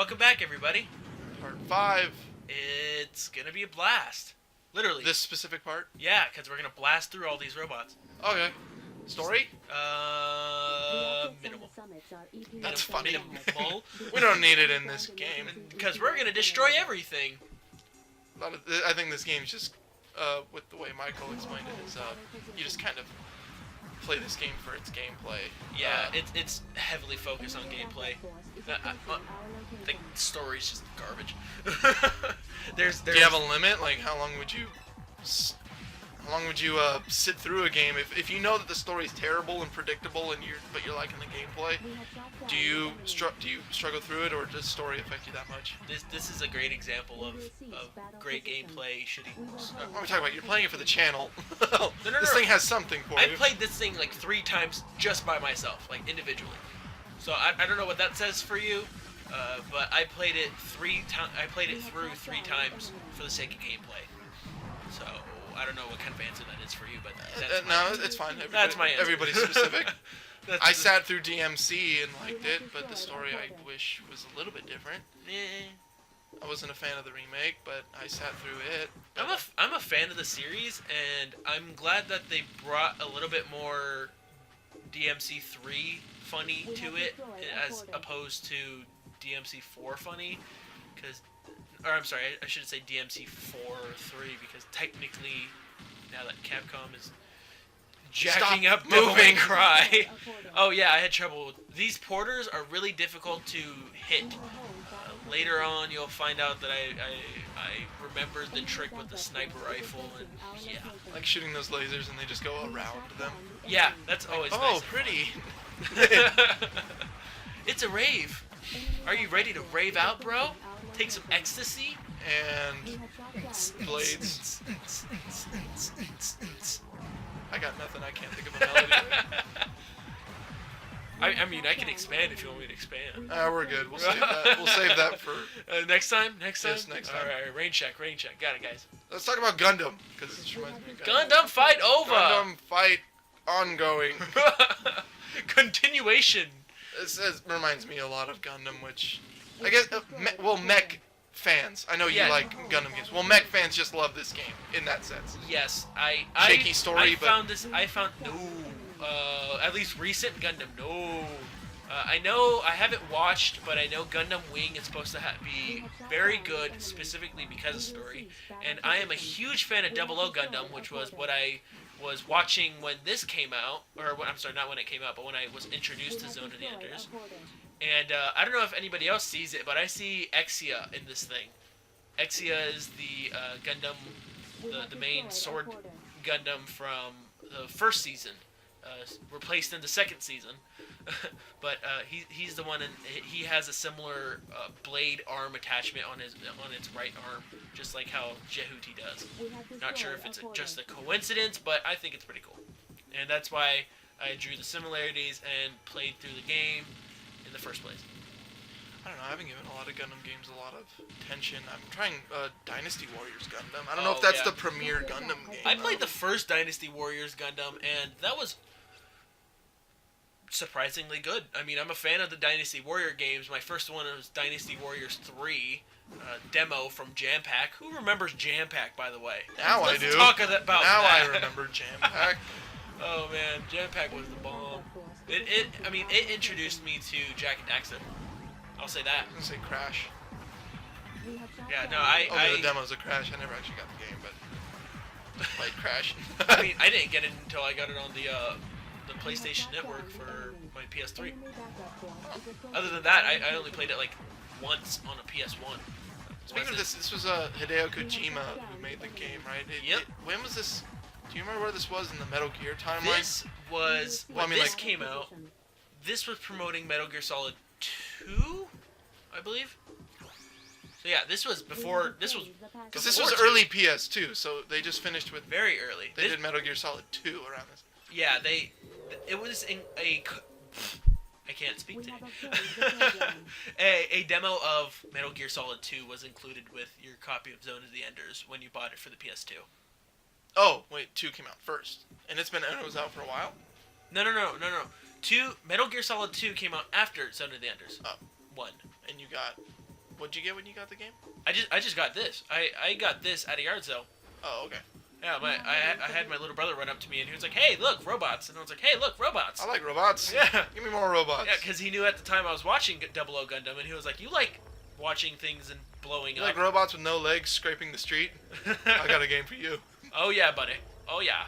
Welcome back, everybody. Part 5. It's gonna be a blast. Literally. This specific part? Yeah, because we're gonna blast through all these robots. Okay. Story? Minimal. That's funny. Minimal. We don't need it in this game. Because we're gonna destroy everything. I think this game's just, with the way Michael explained it, is you just kind of play this game for its gameplay. Yeah, it's heavily focused on gameplay. I think the story's just garbage. there's Do you have a limit? Like, how long would you sit through a game if you know that the story's terrible and predictable but you're liking the gameplay? Do you struggle through it, or does story affect you that much? This is a great example of great gameplay shitty. What are we talking about? You're playing it for the channel. No. This thing has something for you. I played this thing like 3 times just by myself, like individually. So I don't know what that says for you, but I played it 3 times. I played it through 3 times for the sake of gameplay. So I don't know what kind of answer that is for you, but that's it's fine. That's my answer. Everybody's specific. I sat through DMC and liked it, but the story I wish was a little bit different. I wasn't a fan of the remake, but I sat through it. I'm a fan of the series, and I'm glad that they brought a little bit more DMC 3 funny to it, as opposed to DMC 4 funny, or I'm sorry, I should say DMC 4-3, because technically, now that Capcom is jacking up Devil May Cry. Oh yeah, I had trouble with these porters. Are really difficult to hit. Later on, you'll find out that I remembered the trick with the sniper rifle, and yeah. Like shooting those lasers and they just go around them. Yeah, that's always nice. Oh, pretty. It's a rave. Are you ready to rave out, bro? Take some ecstasy? And blades. I got nothing. I can't think of a melody. I mean, I can expand if you want me to expand. We're good. We'll save that. We'll save that for next time. Next time. Yes, next time. All right, rain check. Got it, guys. Let's talk about Gundam, because this reminds me of Gundam fight over. Gundam fight ongoing. Continuation. This reminds me a lot of Gundam, which I guess mech fans. I know you like Gundam games. Well, mech fans just love this game in that sense. Yes, shaky story, I found at least recent Gundam. No, I know I haven't watched, but I know Gundam Wing is supposed to be very good, specifically because of story. And I am a huge fan of 00 Gundam, which was what I was watching when this came out, I'm sorry, not when it came out, but when I was introduced to Zone of the Enders. And I don't know if anybody else sees it, but I see Exia in this thing. Exia is the Gundam, the main sword Gundam from the first season, replaced in the second season. But he's the one, and he has a similar blade arm attachment on its right arm, just like how Jehuti does. Not sure if it's just a coincidence, but I think it's pretty cool. And that's why I drew the similarities and played through the game in the first place. I don't know, I haven't given a lot of Gundam games a lot of attention. I'm trying Dynasty Warriors Gundam. I don't know if that's the premier Gundam game. I played the first Dynasty Warriors Gundam, and that was surprisingly good. I mean, I'm a fan of the Dynasty Warrior games. My first one was Dynasty Warriors 3, demo from Jam Pack. Who remembers Jam Pack, by the way? Now Let's I do. Talk about now that. I remember Jam Pack. Oh man, Jam Pack was the bomb. It introduced me to Jak and Daxter. I'll say that. I was gonna say Crash. Yeah, no, the demo's a Crash. I never actually got the game, but like Crash. I mean, I didn't get it until I got it on the PlayStation Network for my PS3. Other than that, I only played it like once on a PS1. Speaking of this was Hideo Kojima who made the game, right? Yep. When was this? Do you remember where this was in the Metal Gear timeline? This was when this came out. This was promoting Metal Gear Solid 2, I believe. So yeah, this was before. Because this was early PS2, so they just finished with very early. They did Metal Gear Solid 2 around this. Yeah, it was in I can't speak today. a demo of Metal Gear Solid 2 was included with your copy of Zone of the Enders when you bought it for the PS2. Oh, wait, 2 came out first. And it was out for a while? No. Metal Gear Solid 2 came out after Zone of the Enders. Oh. 1. And you got What'd you get when you got the game? I just got this. I got this at a yard sale. Oh, okay. Yeah, I had my little brother run up to me and he was like, "Hey, look, robots!" And I was like, "Hey, look, robots!" I like robots. Yeah. Give me more robots. Yeah, because he knew at the time I was watching Double O Gundam, and he was like, "You like watching things and blowing You up?" like robots with no legs scraping the street? I got a game for you. Oh yeah, buddy. Oh yeah.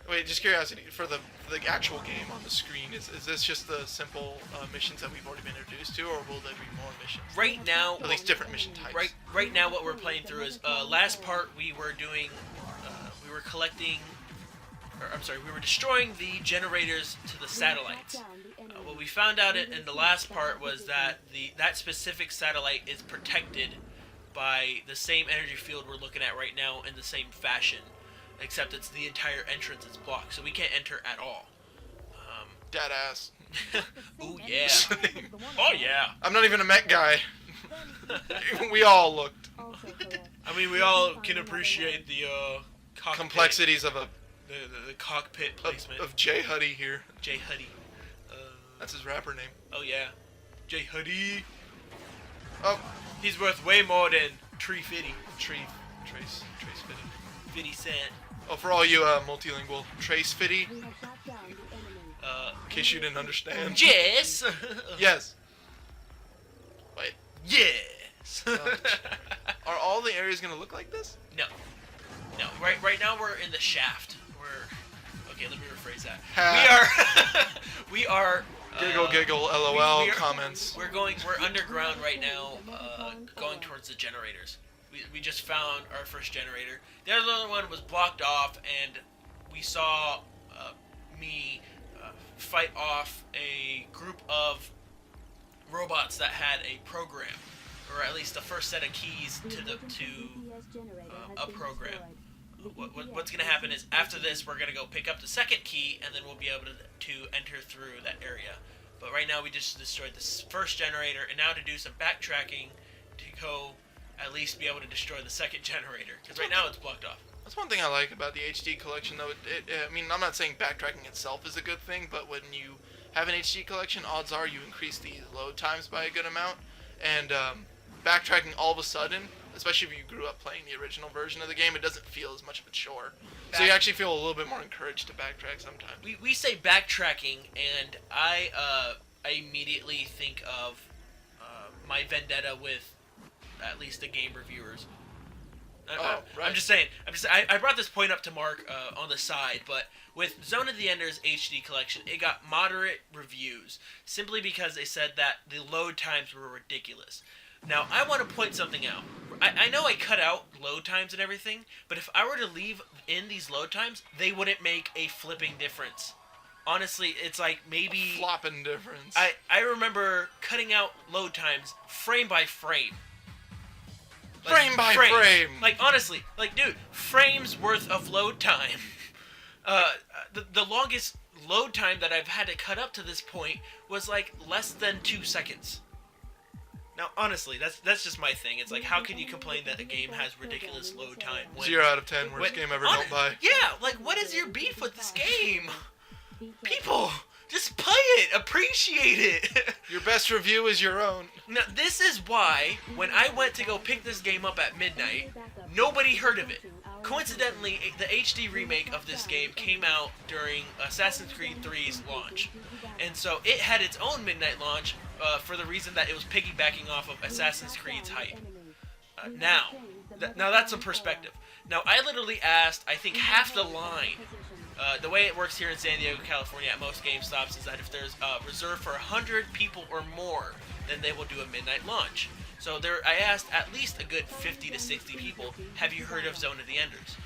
Wait, just curiosity. For the actual game on the screen, is this just the simple missions that we've already been introduced to, or will there be more missions? Right now, At least different mission types. Right now, what we're playing through is last part we were doing. We were collecting. We were destroying the generators to the satellites. What we found out in the last part was that that specific satellite is protected by the same energy field we're looking at right now in the same fashion, except it's the entire entrance is blocked, so we can't enter at all. Dead ass. Ooh yeah. Oh yeah. I'm not even a mech guy. We all looked. I mean, we all can appreciate the cockpit, complexities of the cockpit placement of Jay Huddy here. Jay Huddy. That's his rapper name. Oh yeah, Jay Huddy. Oh, He's worth way more than Tree Fitty. Trace Fitty. 50 Cent. Oh, for all you multilingual, Trace Fitty. In case you didn't understand. Yes. Yes. Wait. Yes. Are all the areas gonna look like this? No. Right now we're in the shaft. Okay. Let me rephrase that. We are. Giggle, LOL, we are- comments. We're underground right now, going towards the generators. We just found our first generator. The other one was blocked off, and we saw me fight off a group of robots that had a program, or at least the first set of keys to a program. What's going to happen is after this, we're going to go pick up the second key, and then we'll be able to enter through that area. But right now, we just destroyed this first generator, and now to do some backtracking to go at least be able to destroy the second generator, because right now it's blocked off. That's one thing I like about the HD collection, though. I mean, I'm not saying backtracking itself is a good thing, but when you have an HD collection, odds are you increase the load times by a good amount, and backtracking all of a sudden, especially if you grew up playing the original version of the game, it doesn't feel as much of a chore. So you actually feel a little bit more encouraged to backtrack sometimes. We say backtracking, and I immediately think of my vendetta with at least the game reviewers. Right. I'm just saying. I brought this point up to Mark on the side, but with Zone of the Enders HD collection, it got moderate reviews simply because they said that the load times were ridiculous. Now, I want to point something out. I know I cut out load times and everything, but if I were to leave in these load times, they wouldn't make a flipping difference. Honestly, it's like maybe... A flopping difference. I remember cutting out load times frame by frame. Frame by frame. Like, honestly, dude, frames worth of load time. The longest load time that I've had to cut up to this point was like less than 2 seconds. Now, honestly, that's just my thing. It's like, how can you complain that a game has ridiculous load time? 0 out of 10, worst game ever, don't buy. Yeah, like, what is your beef with this game? People, just play it, appreciate it. Your best review is your own. Now, this is why, when I went to go pick this game up at midnight, nobody heard of it. Coincidentally, the HD remake of this game came out during Assassin's Creed 3's launch. And so it had its own midnight launch for the reason that it was piggybacking off of Assassin's Creed's hype. Now that's some perspective. Now, I literally asked, I think, half the line. The way it works here in San Diego, California, at most GameStops is that if there's reserved for 100 people or more, then they will do a midnight launch. So I asked at least a good 50 to 60 people, have you heard of Zone of the Enders?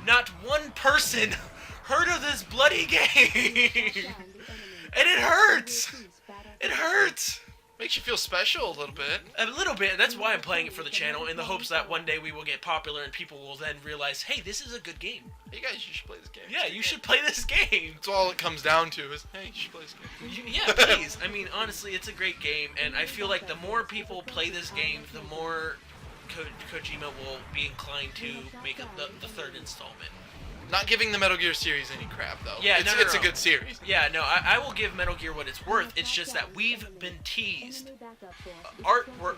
Not one person heard of this bloody game! And it hurts! It hurts! Makes you feel special a little bit. A little bit. That's why I'm playing it for the channel, in the hopes that one day we will get popular and people will then realize, hey, this is a good game. Hey guys, you should play this game. Yeah, you should play this game. That's all it comes down to is, hey, you should play this game. Yeah, please. I mean, honestly, it's a great game, and I feel like the more people play this game, the more Kojima will be inclined to make the third installment. Not giving the Metal Gear series any crap though. Yeah, it's a good series. Yeah, no, I will give Metal Gear what it's worth. It's just that we've been teased artwork,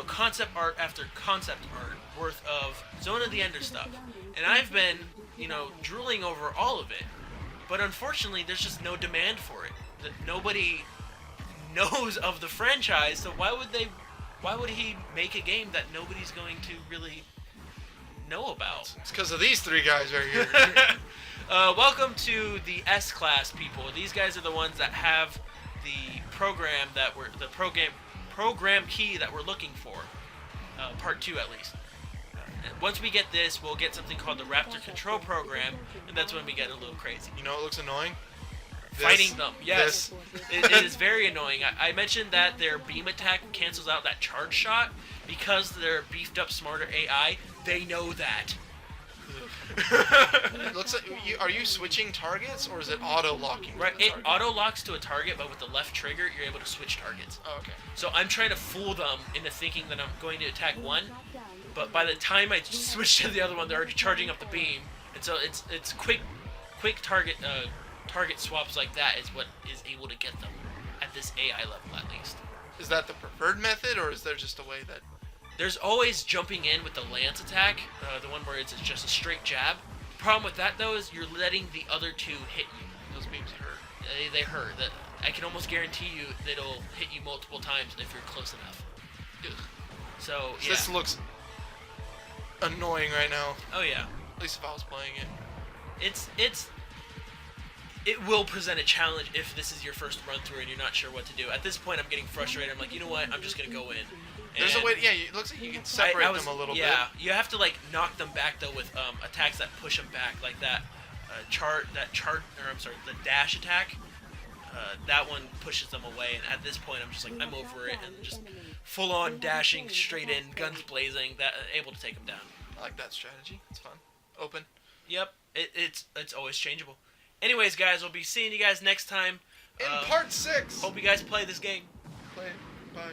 concept art after concept art worth of Zone of the Ender stuff, and I've been, drooling over all of it. But unfortunately, there's just no demand for it. That nobody knows of the franchise, so why would he make a game that nobody's going to really know about? It's because of these three guys right here. Welcome to the S-Class people. These guys are the ones that have the program program key that we're looking for. Part 2 at least. Once we get this, we'll get something called the Raptor Control Program, and that's when we get a little crazy. You know what looks annoying? Fighting them, yes. It is very annoying. I mentioned that their beam attack cancels out that charge shot because they're beefed up, smarter AI. They know that. It looks like are you switching targets or is it auto locking? Right, it auto locks to a target, but with the left trigger, you're able to switch targets. Oh, okay. So I'm trying to fool them into thinking that I'm going to attack one, but by the time I switch to the other one, they're already charging up the beam, and so it's quick target swaps like that is what is able to get them at this AI level at least. Is that the preferred method, or is there just a way that? There's always jumping in with the lance attack, the one where it's just a straight jab. The problem with that though is you're letting the other two hit you. Those beams hurt. They hurt. I can almost guarantee you that it'll hit you multiple times if you're close enough. Ugh. So yeah. This looks annoying right now. Oh yeah. At least if I was playing it. It will present a challenge if this is your first run through and you're not sure what to do. At this point, I'm getting frustrated. I'm like, you know what? I'm just gonna go in. There's a way. Yeah, it looks like you can separate them a little bit. Yeah, you have to knock them back though with attacks that push them back, like that the dash attack. That one pushes them away, and at this point, I'm just like, I'm over it, and just full on dashing straight in, guns blazing, able to take them down. I like that strategy. It's fun. Open. Yep, it's always changeable. Anyways, guys, we'll be seeing you guys next time. In part 6. Hope you guys play this game. Play it. Bye.